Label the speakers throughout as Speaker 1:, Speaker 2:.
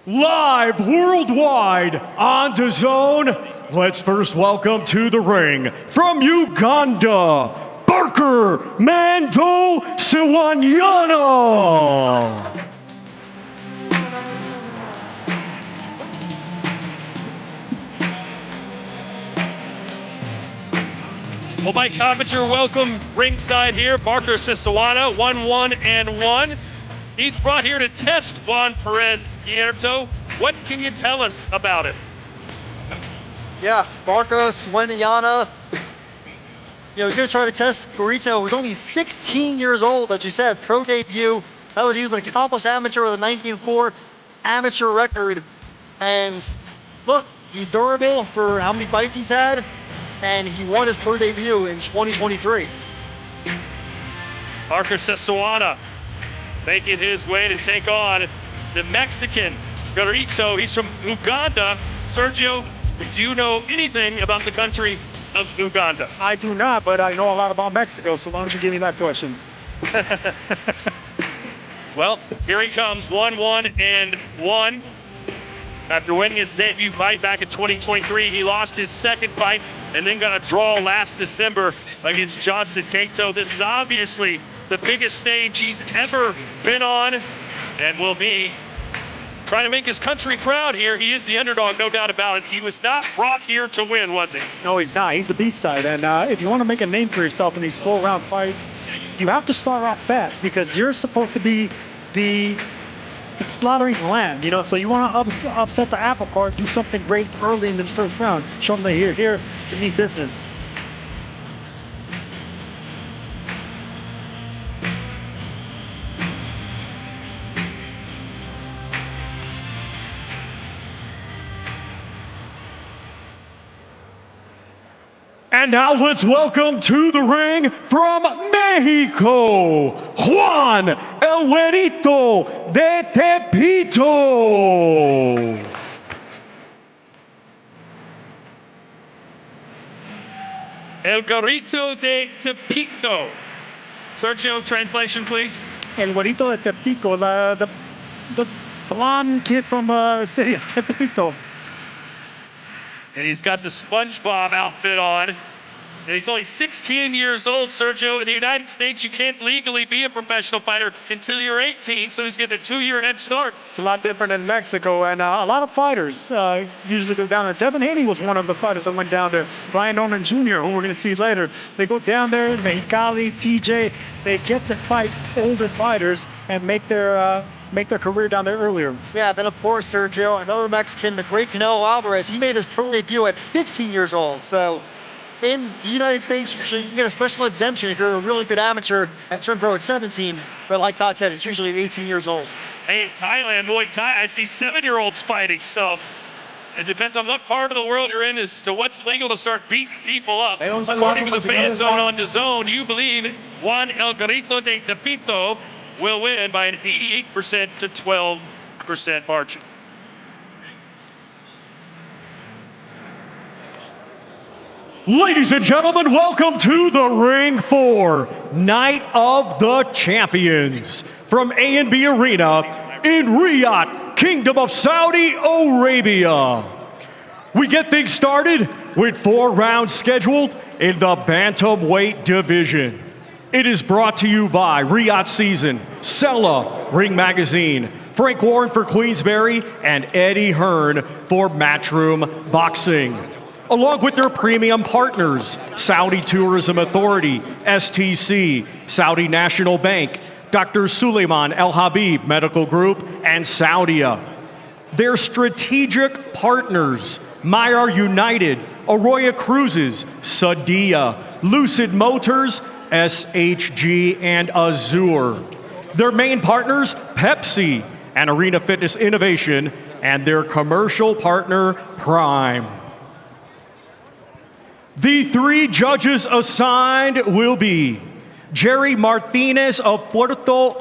Speaker 1: Live worldwide on DAZN. Let's first welcome to the ring from Uganda, Barker Mando Ssewanyana.
Speaker 2: Well, Mike Coventry, welcome ringside here. Barker Ssewanyana, 1-1-1. He's brought here to test Juan Guerito. What can you tell us about it?
Speaker 3: Yeah, Barker Ssewanyana. He's going to try to test Guerito, who's only 16 years old, as you said, pro debut. That was he was an accomplished amateur with a 19-4 amateur record. And look, he's durable for how many fights he's had, and he won his pro debut in 2023.
Speaker 2: Barker Ssewanyana making his way to take on the Mexican Guerito. He's from Uganda. Sergio, do you know anything about the country of Uganda?
Speaker 4: I do not, but I know a lot about Mexico, so why don't you give me that question?
Speaker 2: Well, here he comes, 1-1-1. After winning his debut fight back in 2023, he lost his second fight and then got a draw last December against Johnson Cato. This is obviously the biggest stage he's ever been on and will be trying to make his country proud here. He is the underdog, no doubt about it. He was not brought here to win, was he?
Speaker 4: No, he's not. He's the B-side. And if you want to make a name for yourself in these slow round fights, you have to start off fast because you're supposed to be the slaughtering lamb, so you want to upset the apple cart, do something great early in the first round. Show them that you're here to mean business.
Speaker 1: And now let's welcome to the ring from Mexico, Juan El Guerito de Tepito.
Speaker 2: El Guerito de Tepito. Sergio, translation, please.
Speaker 4: El Guerito de Tepito, the blonde kid from city of Tepito.
Speaker 2: And he's got the SpongeBob outfit on. And he's only 16 years old, Sergio. In the United States, you can't legally be a professional fighter until you're 18, so he's getting a 2-year head start.
Speaker 4: It's a lot different in Mexico, and a lot of fighters usually go down there. Devin Haney was one of the fighters that went down there. Brian Norman Jr., who we're going to see later. They go down there, Mexicali, TJ, they get to fight older fighters and make their career down there earlier.
Speaker 3: Yeah, then of course, Sergio, another Mexican, the great Canelo Alvarez, he made his pro debut at 15 years old. So in the United States, you can get a special exemption if you're a really good amateur and turn pro at 17. But like Todd said, it's usually 18 years old.
Speaker 2: Hey, in Thailand, Muay Thai, I see 7-year-olds fighting. So it depends on what part of the world you're in as to what's legal to start beating people up. According to the fan zone on DAZN, you believe Juan El Guerito de Tepito will win by an 88% to 12% margin.
Speaker 1: Ladies and gentlemen, welcome to the ring for Night of the Champions from A&B Arena in Riyadh, Kingdom of Saudi Arabia. We get things started with 4 rounds scheduled in the bantamweight division. It is brought to you by Riyadh Season, Sella, Ring Magazine, Frank Warren for Queensberry, and Eddie Hearn for Matchroom Boxing. Along with their premium partners, Saudi Tourism Authority, STC, Saudi National Bank, Dr. Suleiman El Habib Medical Group, and Saudia. Their strategic partners, Myar United, Arroyo Cruises, Sadia, Lucid Motors, SHG, and Azure. Their main partners, Pepsi, and Arena Fitness Innovation, and their commercial partner, Prime. The 3 judges assigned will be Jerry Martinez of Puerto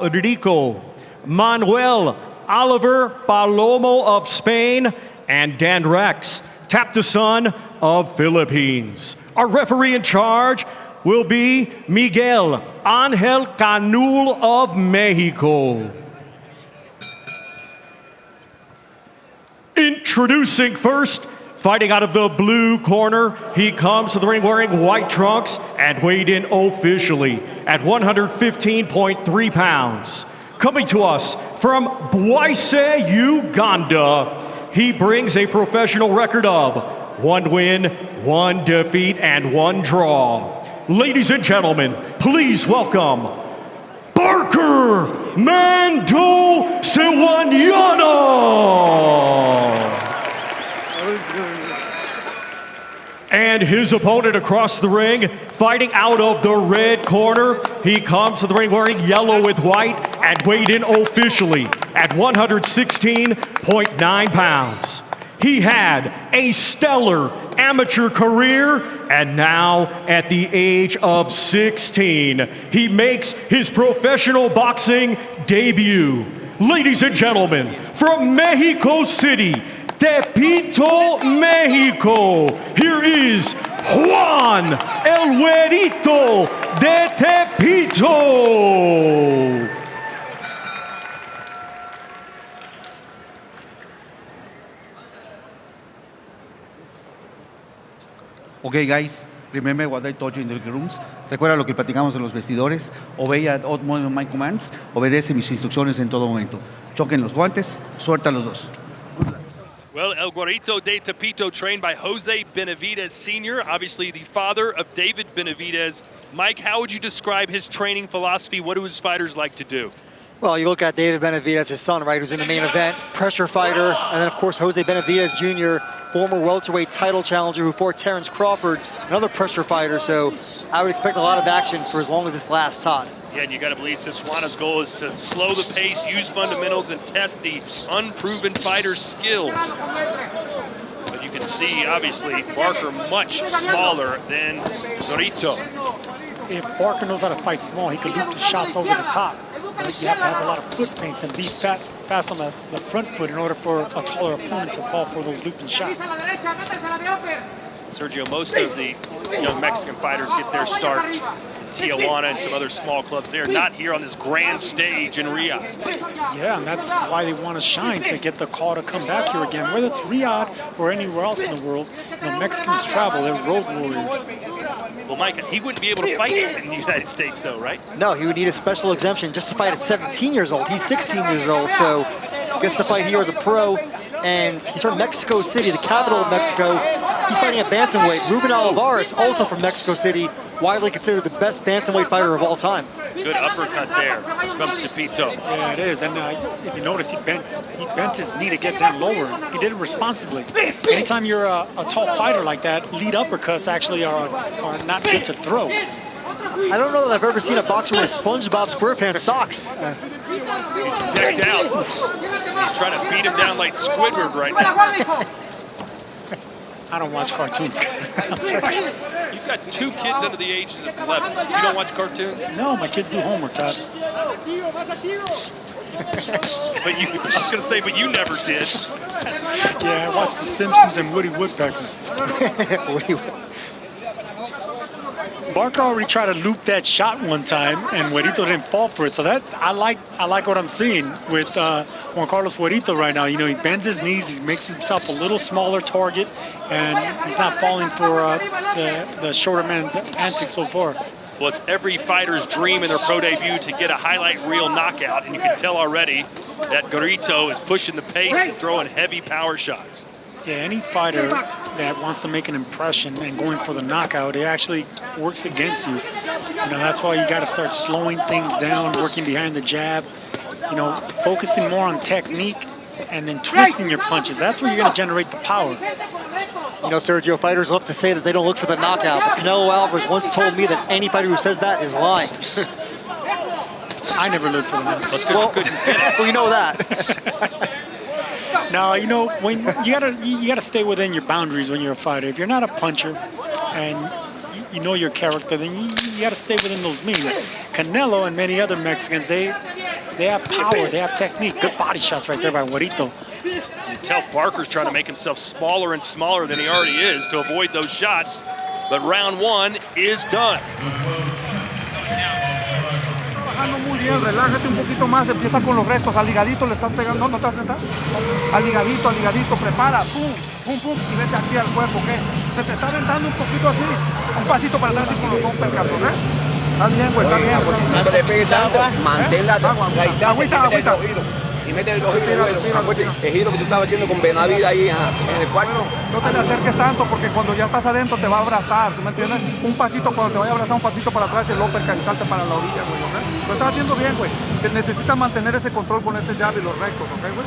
Speaker 1: Rico, Manuel Oliver Palomo of Spain, and Dan Rex, Taptason of Philippines. Our referee in charge will be Miguel Angel Canul of Mexico. Introducing first, fighting out of the blue corner, he comes to the ring wearing white trunks and weighed in officially at 115.3 pounds. Coming to us from Bwaise, Uganda, he brings a professional record of 1 win, 1 defeat, and 1 draw. Ladies and gentlemen, please welcome Barker Mando Ssewanyana! And his opponent across the ring, fighting out of the red corner, he comes to the ring wearing yellow with white and weighed in officially at 116.9 pounds. He had a stellar amateur career, and now at the age of 16, he makes his professional boxing debut. Ladies and gentlemen, from Mexico City, Tepito, Mexico, here is Juan El Guerito de Tepito.
Speaker 5: Okay, guys, remember what I told you in the rooms. Recuerda lo que platicamos en los vestidores. Obey at all my commands. Obedece mis instrucciones en todo momento. Choquen los guantes, suelta los dos.
Speaker 2: Well, El Guerito de Tepito, trained by Jose Benavidez Sr., obviously the father of David Benavidez. Mike, how would you describe his training philosophy? What do his fighters like to do?
Speaker 3: Well, you look at David Benavidez, his son, right, who's in the main event, pressure fighter, and then, of course, Jose Benavidez Jr., former welterweight title challenger who fought Terrence Crawford, another pressure fighter, so I would expect a lot of action for as long as this lasts, Todd.
Speaker 2: Yeah, and you got to believe Ssewanyana's goal is to slow the pace, use fundamentals, and test the unproven fighter's skills. But you can see, obviously, Barker much smaller than Guerito.
Speaker 4: If Barker knows how to fight small, he can loop the shots over the top. Right? You have to have a lot of foot feints and be fast on the front foot in order for a taller opponent to fall for those looping shots.
Speaker 2: Sergio, most of the young Mexican fighters get their start in Tijuana and some other small clubs. They're not here on this grand stage in Riyadh.
Speaker 4: Yeah, and that's why they want to shine, to get the call to come back here again. Whether it's Riyadh or anywhere else in the world, Mexicans travel, they're road warriors.
Speaker 2: Well, Mike, he wouldn't be able to fight in the United States, though, right?
Speaker 3: No, he would need a special exemption just to fight at 17 years old. He's 16 years old, so gets to fight here as a pro. And he's from Mexico City, the capital of Mexico. He's fighting at bantamweight. Ruben Olivares, also from Mexico City, widely considered the best bantamweight fighter of all time.
Speaker 2: Good uppercut there from Tepito.
Speaker 4: Yeah, it is. And if you notice, he bent his knee to get down lower. He did it responsibly. Anytime you're a tall fighter like that, lead uppercuts actually are not good to throw.
Speaker 3: I don't know that I've ever seen a boxer with SpongeBob SquarePants socks.
Speaker 2: He's decked out. He's trying to beat him down like Squidward right now.
Speaker 4: I don't watch cartoons.
Speaker 2: You've got 2 kids under the ages of 11. You don't watch cartoons?
Speaker 4: No, my kids do homework, Todd.
Speaker 2: But you, I was going to say, but you never did.
Speaker 4: Yeah, I watched The Simpsons and Woody Woodpecker. Barker already tried to loop that shot one time, and Guerito didn't fall for it. So that I like what I'm seeing with Juan Carlos Guerito right now. You know, he bends his knees, he makes himself a little smaller target, and he's not falling for the shorter man's antics so far.
Speaker 2: Well, it's every fighter's dream in their pro debut to get a highlight reel knockout, and you can tell already that Guerito is pushing the pace and throwing heavy power shots.
Speaker 4: Yeah, any fighter that wants to make an impression and going for the knockout, it actually works against you. You know, that's why you got to start slowing things down, working behind the jab, you know, focusing more on technique and then twisting your punches. That's where you're going to generate the power.
Speaker 3: You know, Sergio, fighters love to say that they don't look for the knockout, but Canelo Alvarez once told me that any fighter who says that is lying.
Speaker 4: I never looked for the knockout.
Speaker 3: Well, you know that.
Speaker 4: Now, you know, when you gotta stay within your boundaries when you're a fighter. If you're not a puncher and you know your character, then you gotta stay within those means. Canelo and many other Mexicans, they have power, they have technique. Good body shots right there by Guerito.
Speaker 2: You tell Barker's trying to make himself smaller and smaller than he already is to avoid those shots. But round 1 is done.
Speaker 6: Trabajando muy bien.
Speaker 5: bien, relájate un poquito más, empieza con los restos, al ligadito le estás pegando, ¿no te vas a sentar? Al ligadito, prepara, pum, pum, pum, y vete aquí al cuerpo, ¿ok? Se te está aventando un poquito así, un pasito para atrás y con los uppercuts, ¿ok? Estás bien, güey, está bien.
Speaker 6: No te le pegues tanto, mantén la distancia,
Speaker 5: Agüita.
Speaker 6: y métele los giros. El giro que tú estabas haciendo con Benavid ahí en el cuarto.
Speaker 5: No te le acerques tanto porque cuando ya estás adentro te va a abrazar, ¿sí me entiendes? Un pasito, cuando te vaya a abrazar, un pasito para atrás y el uppercut y salte para la orilla, güey, ¿ok? Lo estás haciendo bien, güey. Necesitas mantener ese control con ese jab y los rectos, ¿ok, güey?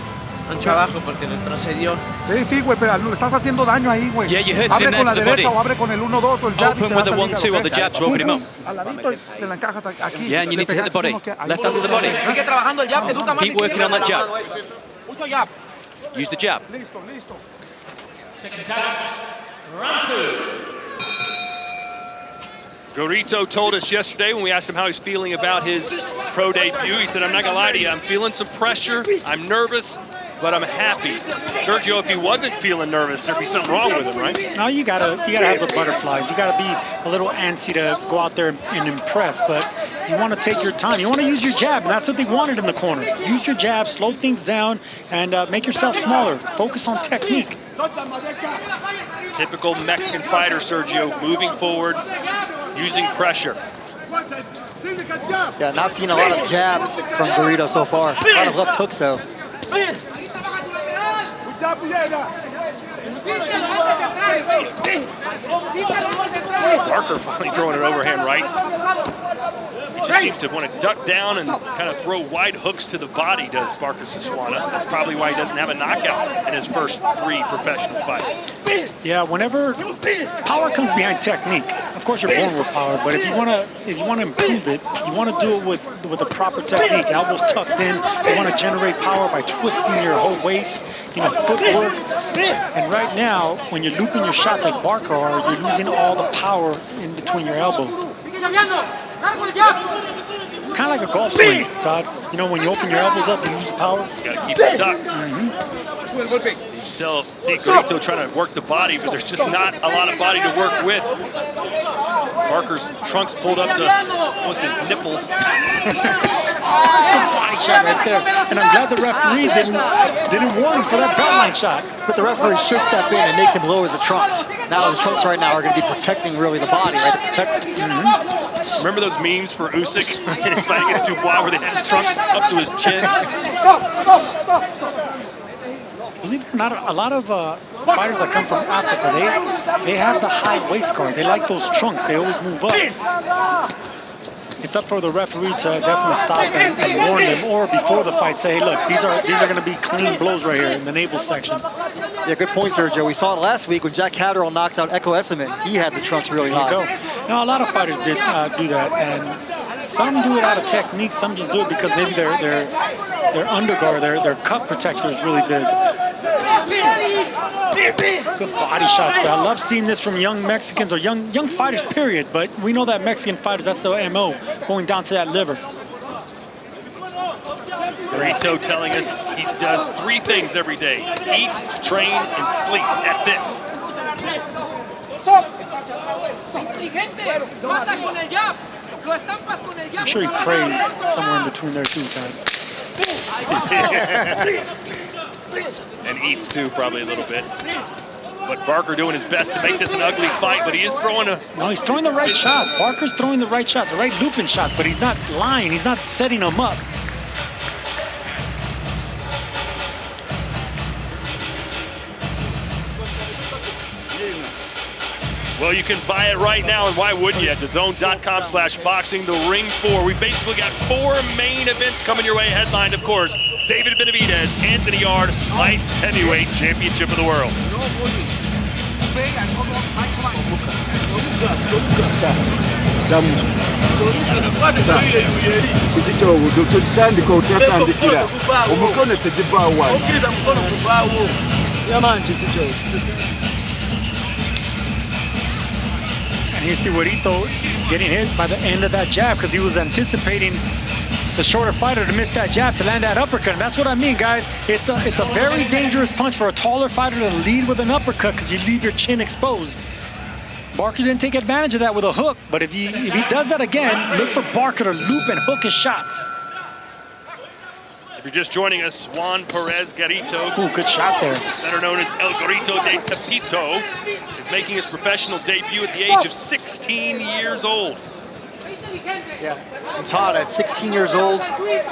Speaker 7: Mucho abajo porque retrocedió.
Speaker 5: Sí, güey, pero le estás haciendo daño ahí, güey.
Speaker 8: Yeah, you hurt him
Speaker 5: Abre
Speaker 8: in
Speaker 5: con la
Speaker 8: there to the
Speaker 5: derecha
Speaker 8: body.
Speaker 5: o abre con el 1-2 o el jab.
Speaker 8: Open with the 1-2 or the jab to open him up.
Speaker 5: Al ladito se la encajas aquí.
Speaker 8: Yeah, and you
Speaker 5: Le
Speaker 8: need to hit the
Speaker 5: pegas
Speaker 8: body.
Speaker 5: uno que ahí.
Speaker 8: Left hand to the body.
Speaker 6: Sigue trabajando el jab, educa más.
Speaker 8: Keep working on that jab.
Speaker 6: Mucho jab.
Speaker 8: Use the jab.
Speaker 5: Listo.
Speaker 2: Guerito told us yesterday when we asked him how he's feeling about his pro debut, he said, I'm not gonna lie to you, I'm feeling some pressure, I'm nervous, but I'm happy. Sergio, if he wasn't feeling nervous, there'd be something wrong with him, right?
Speaker 4: Now you gotta have the butterflies. You gotta be a little antsy to go out there and impress, but you want to take your time. You want to use your jab, and that's what they wanted in the corner. Use your jab, slow things down, and make yourself smaller. Focus on technique.
Speaker 2: Typical Mexican fighter, Sergio, moving forward, using pressure.
Speaker 3: Yeah, not seeing a lot of jabs from Guerito so far. A lot of left hooks though.
Speaker 2: Barker finally throwing an overhand right. He just seems to want to duck down and kind of throw wide hooks to the body, does Barker Ssewanyana. That's probably why he doesn't have a knockout in his first 3 professional fights.
Speaker 4: Yeah, whenever power comes behind technique. Of course, you're born with power, but if you want to improve it, you want to do it with a proper technique. Elbows tucked in. You want to generate power by twisting your whole waist, footwork. And right now, when you're looping your shots like Barker are, you're losing all the power in between your elbows. Kind of like a golf swing, Todd. When you open your elbows up, you lose the power.
Speaker 2: You gotta keep it tucked. You still see Guerito trying to work the body, but there's just not a lot of body to work with. Barker's trunks pulled up to almost his nipples.
Speaker 4: Body shot right there. And I'm glad the referee didn't warn him for that belt line shot.
Speaker 3: But the referee should step in and make him lower the trunks. Now the trunks right now are going to be protecting really the body, right? To protect it.
Speaker 2: Remember those memes for Usyk in his fight against Dubois where they had his trunks up to his chin?
Speaker 4: Believe it or not, a lot of fighters that come from Africa, they have the high waist guard. They like those trunks. They always move up. It's up for the referee to definitely stop and warn them, or before the fight say, hey, look, these are going to be clean blows right here in the navel section.
Speaker 3: Yeah, good point, Sergio. We saw it last week when Jack Catterall knocked out Echo Esserman. He had the trunks really high.
Speaker 4: There you go. Now, a lot of fighters did do that, and some do it out of technique. Some just do it because maybe their underguard, their cut protector is really big. Good body shots. I love seeing this from young Mexicans or young fighters, period. But we know that Mexican fighters, that's their MO, going down to that liver.
Speaker 2: Guerito telling us he does 3 things every day: eat, train, and sleep. That's it.
Speaker 4: I'm sure he prays somewhere in between there too, Todd.
Speaker 2: And eats too, probably a little bit. But Barker doing his best to make this an ugly fight, but he is throwing a...
Speaker 4: No, he's throwing the right shots. Barker's throwing the right shots, the right looping shots, but he's not lying. He's not setting them up.
Speaker 2: Well, you can buy it right now, and why wouldn't you? At DAZN.com/boxing, the Ring 4. We basically got 4 main events coming your way, headlined, of course, David Benavidez, Anthony Yard, Light Heavyweight Championship of the World.
Speaker 4: And you see Guerito getting hit by the end of that jab because he was anticipating the shorter fighter to miss that jab to land that uppercut. And that's what I mean, guys. It's a very dangerous punch for a taller fighter to lead with an uppercut because you leave your chin exposed. Barker didn't take advantage of that with a hook, but if he does that again, look for Barker to loop and hook his shots.
Speaker 2: If you're just joining us, Juan Guerito,
Speaker 4: Ooh, good shot there.
Speaker 2: better known as El Guerito de Tepito, is making his professional debut at the age of 16 years old.
Speaker 3: Yeah. And Todd, at 16 years old,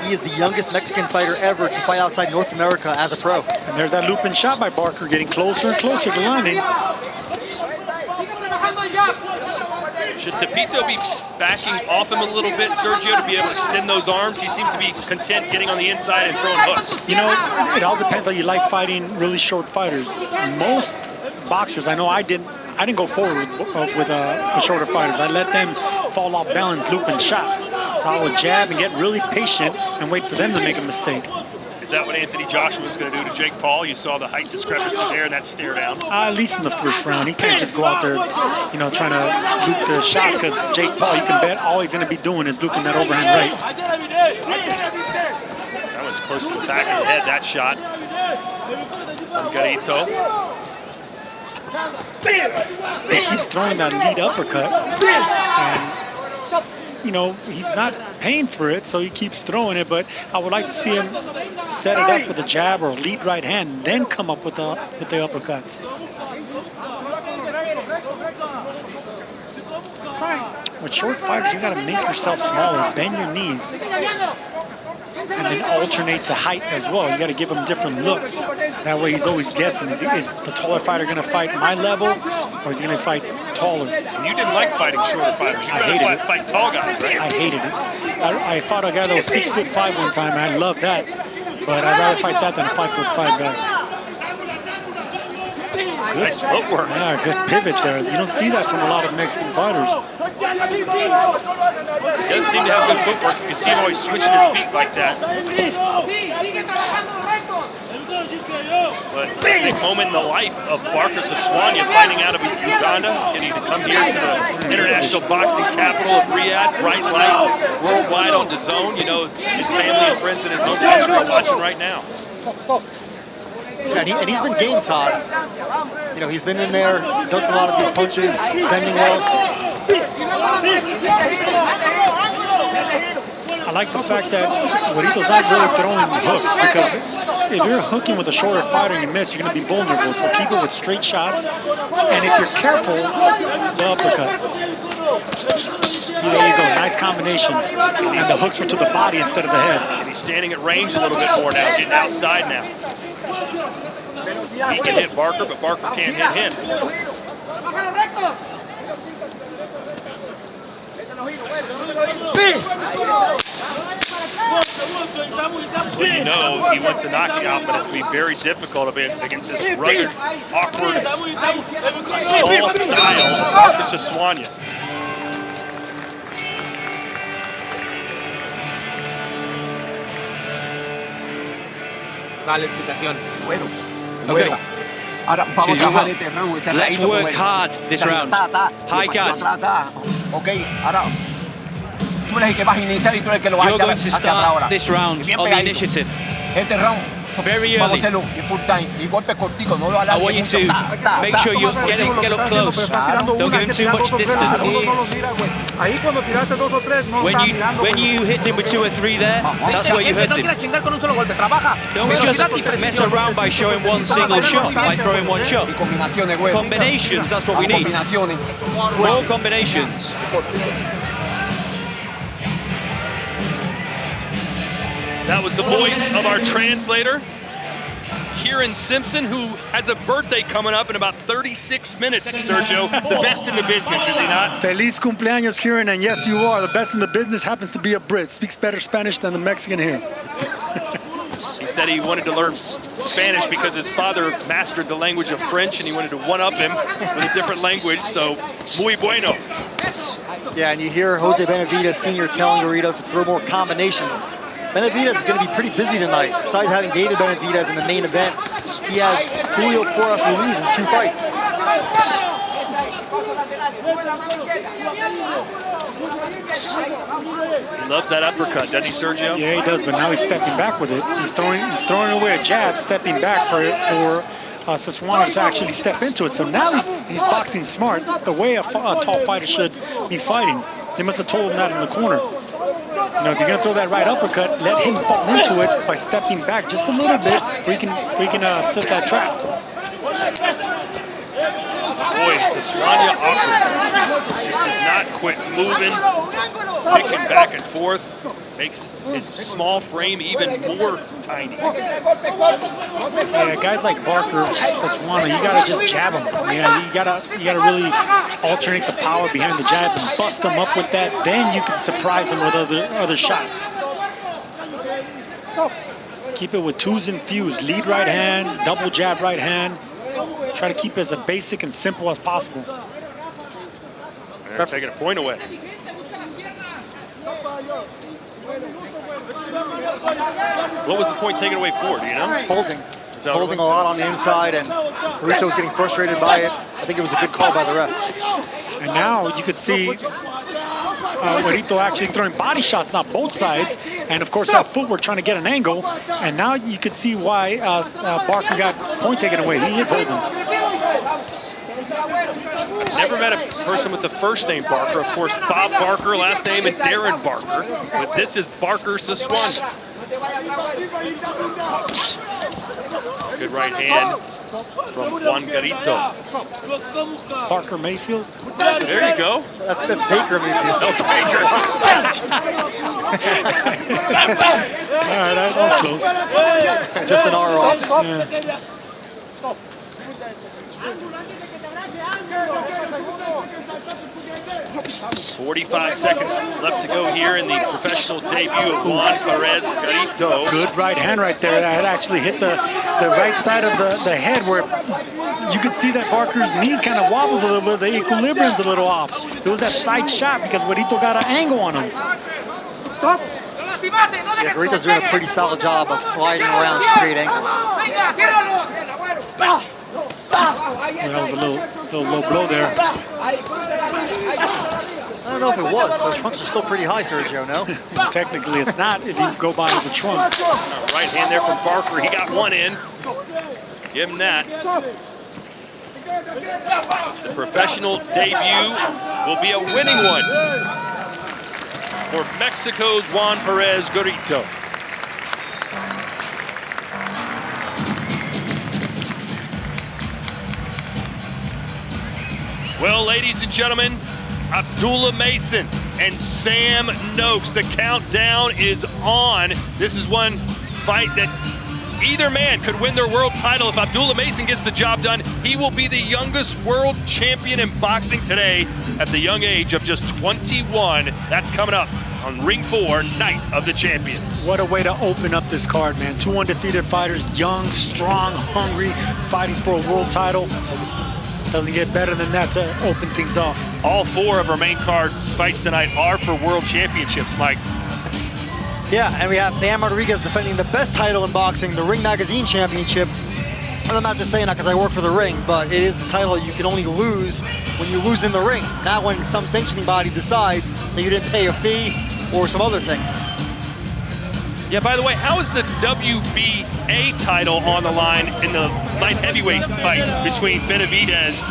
Speaker 3: he is the youngest Mexican fighter ever to fight outside North America as a pro.
Speaker 4: And there's that looping shot by Barker, getting closer and closer to landing.
Speaker 2: Should Tepito be backing off him a little bit, Sergio, to be able to extend those arms? He seems to be content getting on the inside and throwing hooks.
Speaker 4: You know, it all depends how you like fighting really short fighters. Most boxers, I know I didn't go forward with shorter fighters. I let them fall off balance, looping shots. So I would jab and get really patient and wait for them to make a mistake.
Speaker 2: Is that what Anthony Joshua was going to do to Jake Paul? You saw the height discrepancy there and that stare down.
Speaker 4: At least in the first round. He can't just go out there, you know, trying to loop the shot, because Jake Paul, you can bet all he's going to be doing is looping that overhand right.
Speaker 2: That was close to the back of the head, that shot from Guerito.
Speaker 4: He keeps throwing that lead uppercut. And, you know, he's not paying for it, so he keeps throwing it, but I would like to see him set it up with a jab or a lead right hand, then come up with the uppercuts. With short fighters, you got to make yourself smaller, bend your knees, and then alternate the height as well. You got to give him different looks. That way he's always guessing, is the taller fighter going to fight my level, or is he going to fight taller?
Speaker 2: And you didn't like fighting shorter fighters. You
Speaker 4: I hated it.
Speaker 2: fight tall guys, right?
Speaker 4: I hated it. I fought a guy that was 6'5" one time, and I loved that. But I'd rather fight that than a 5'5" guy.
Speaker 2: Nice footwork.
Speaker 4: Yeah, good pivot there. You don't see that from a lot of Mexican fighters.
Speaker 2: He does seem to have good footwork. You can see him always switching his feet like that. But a moment in the life of Barker Ssewanyana, finding out of Uganda, getting to come here to the international boxing capital of Riyadh, bright lights, worldwide on the zone. You know, his family and friends in his home country are watching right now.
Speaker 3: Yeah, and he's been game, Todd. You know, he's been in there, ducked a lot of these punches, bending well.
Speaker 4: I like the fact that Guerito's not really throwing hooks, because if you're hooking with a shorter fighter and you miss, you're going to be vulnerable. So keep it with straight shots, and if you're careful, the uppercut. See, there you go, nice combination. And the hooks were to the body instead of the head.
Speaker 2: And he's standing at range a little bit more now, getting outside now. He can hit Barker, but Barker can't hit him. Well, you know he wants to knock you out, but it's going to be very difficult against this rugged, awkward, small style Barker Ssewanyana.
Speaker 6: Dale explicación. Bueno.
Speaker 8: Okay.
Speaker 6: Ahora vamos
Speaker 8: Sí,
Speaker 6: a trabajar este round.
Speaker 8: Let's work hard this round. High guard.
Speaker 6: Ok, ahora tú eres el que vas a iniciar y tú eres el que lo vas a
Speaker 8: You're
Speaker 6: echar
Speaker 8: going to
Speaker 6: hacia atrás ahora.
Speaker 8: start this round
Speaker 6: Bien
Speaker 8: on the
Speaker 6: pegadito.
Speaker 8: initiative.
Speaker 6: Este round
Speaker 8: Very
Speaker 6: vamos a
Speaker 8: early.
Speaker 6: hacerlo en full time y golpes corticos, no lo
Speaker 8: I
Speaker 6: alargues
Speaker 8: want you
Speaker 6: mucho.
Speaker 8: to make sure you get up close. Don't give him too much distance. When you hit him with 2 or 3 there, that's where you hit him. Don't just mess around by showing one single shot, by throwing one shot.
Speaker 6: Y combinaciones, güey.
Speaker 8: Combinations, that's what we need.
Speaker 6: Combinaciones.
Speaker 8: More combinations.
Speaker 2: That was the voice of our translator, Kieran Simpson, who has a birthday coming up in about 36 minutes, Sergio. The best in the business, is he not?
Speaker 4: Feliz cumpleaños, Kieran, and yes, you are. The best in the business, happens to be a Brit. Speaks better Spanish than the Mexican here.
Speaker 2: He said he wanted to learn Spanish because his father mastered the language of French and he wanted to one-up him with a different language, so muy bueno.
Speaker 3: Yeah, and you hear Jose Benavidez Sr. telling Guerito to throw more combinations. Benavidez is going to be pretty busy tonight. Besides having David Benavidez in the main event, he has Julio Porras Ruiz in 2 fights.
Speaker 2: He loves that uppercut, doesn't he, Sergio?
Speaker 4: Yeah, he does, but now he's stepping back with it. He's throwing away a jab, stepping back for Ssewanyana to actually step into it. So now he's boxing smart, the way a tall fighter should be fighting. They must have told him that in the corner. You know, if you're gonna throw that right uppercut, let him fall into it by stepping back just a little bit. We can set that trap.
Speaker 2: Boy, Ssewanyana just does not quit moving, kicking back and forth, makes his small frame even more tiny.
Speaker 4: Yeah, guys like Barker, Ssewanyana, you gotta just jab him. Yeah, you gotta really alternate the power behind the jab and bust them up with that. Then you can surprise them with other shots. Keep it with twos infused. Lead right hand, double jab right hand. Try to keep it as basic and simple as possible.
Speaker 2: They're taking a point away. What was the point taken away for? Do you know?
Speaker 3: Holding. He's holding a lot on the inside, and Guerito was getting frustrated by it. I think it was a good call by the ref.
Speaker 4: And now you could see Guerito actually throwing body shots, not both sides. And of course, that footwork trying to get an angle. And now you could see why Barker got point taken away. He is holding.
Speaker 2: Never met a person with the first name Barker. Of course, Bob Barker, last name, and Darren Barker. But this is Barker Ssewanyana. Good right hand from Juan Guerito.
Speaker 4: Barker Mayfield.
Speaker 2: There you go.
Speaker 3: That's Baker Mayfield.
Speaker 2: That's Baker.
Speaker 4: All right, that was close.
Speaker 3: Just an R off.
Speaker 4: Yeah.
Speaker 2: 45 seconds left to go here in the professional debut of Juan Guerito.
Speaker 4: Good right hand right there. That actually hit the right side of the head where you could see that Barker's knee kind of wobbles a little bit. The equilibrium's a little off. It was that side shot because Guerito got an angle on him.
Speaker 3: Stop. Yeah, Guerito's doing a pretty solid job of sliding around to create angles.
Speaker 4: That was a little low blow there.
Speaker 3: I don't know if it was. Those trunks are still pretty high, Sergio, no?
Speaker 4: Technically, it's not if you go by the trunks.
Speaker 2: Right hand there from Barker. He got one in. Give him that. The professional debut will be a winning one for Mexico's Juan Perez Guerito. Well, ladies and gentlemen, Abdullah Mason and Sam Noakes, the countdown is on. This is one fight that either man could win their world title. If Abdullah Mason gets the job done, he will be the youngest world champion in boxing today at the young age of just 21. That's coming up on Ring 4, Night of the Champions.
Speaker 4: What a way to open up this card, man. Two undefeated fighters, young, strong, hungry, fighting for a world title. Doesn't get better than that to open things off.
Speaker 2: All four of our main card fights tonight are for world championships, Mike.
Speaker 3: Yeah, and we have Dan Rodriguez defending the best title in boxing, the Ring Magazine Championship. And I'm not just saying that because I work for the Ring, but it is the title you can only lose when you lose in the ring, not when some sanctioning body decides that you didn't pay a fee or some other thing.
Speaker 2: Yeah, by the way, how is the WBA title on the line in the light heavyweight fight between Benavidez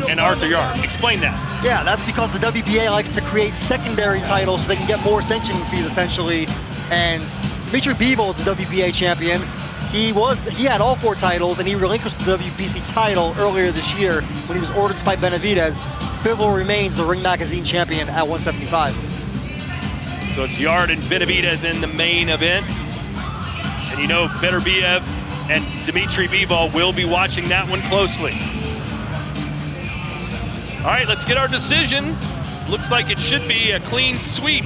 Speaker 2: and Arthur Yarde? Explain that.
Speaker 3: Yeah, that's because the WBA likes to create secondary titles so they can get more sanctioning fees, essentially. And Dimitri Bivol, the WBA champion, he had all four titles, and he relinquished the WBC title earlier this year when he was ordered to fight Benavidez. Bivol remains the Ring Magazine champion at 175.
Speaker 2: So it's Yarde and Benavidez in the main event. And you know Beterbiev and Dimitri Bivol will be watching that one closely. All right, let's get our decision. Looks like it should be a clean sweep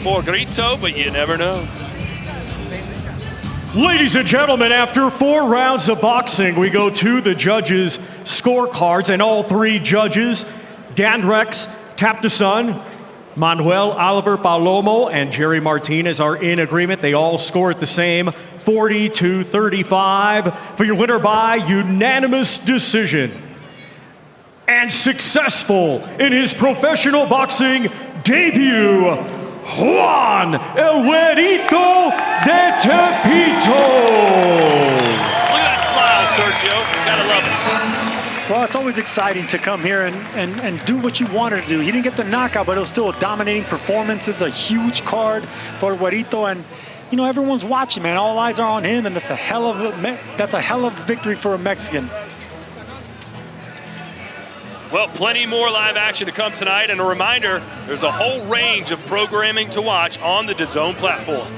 Speaker 2: for Guerito, but you never know.
Speaker 1: Ladies and gentlemen, after 4 rounds of boxing, we go to the judges' scorecards, and all 3 judges, Dan Rex, Taptasun, Manuel Oliver Palomo, and Jerry Martinez are in agreement. They all scored the same, 40-35, for your winner by unanimous decision. And successful in his professional boxing debut, Juan El Guerito de Tepito.
Speaker 2: Look at that smile, Sergio. Gotta love it.
Speaker 4: Well, it's always exciting to come here and do what you wanted to do. He didn't get the knockout, but it was still a dominating performance. It's a huge card for Guerito, and you know everyone's watching, man. All eyes are on him, and that's a hell of a victory for a Mexican.
Speaker 2: Well, plenty more live action to come tonight, and a reminder, there's a whole range of programming to watch on the DAZN platform.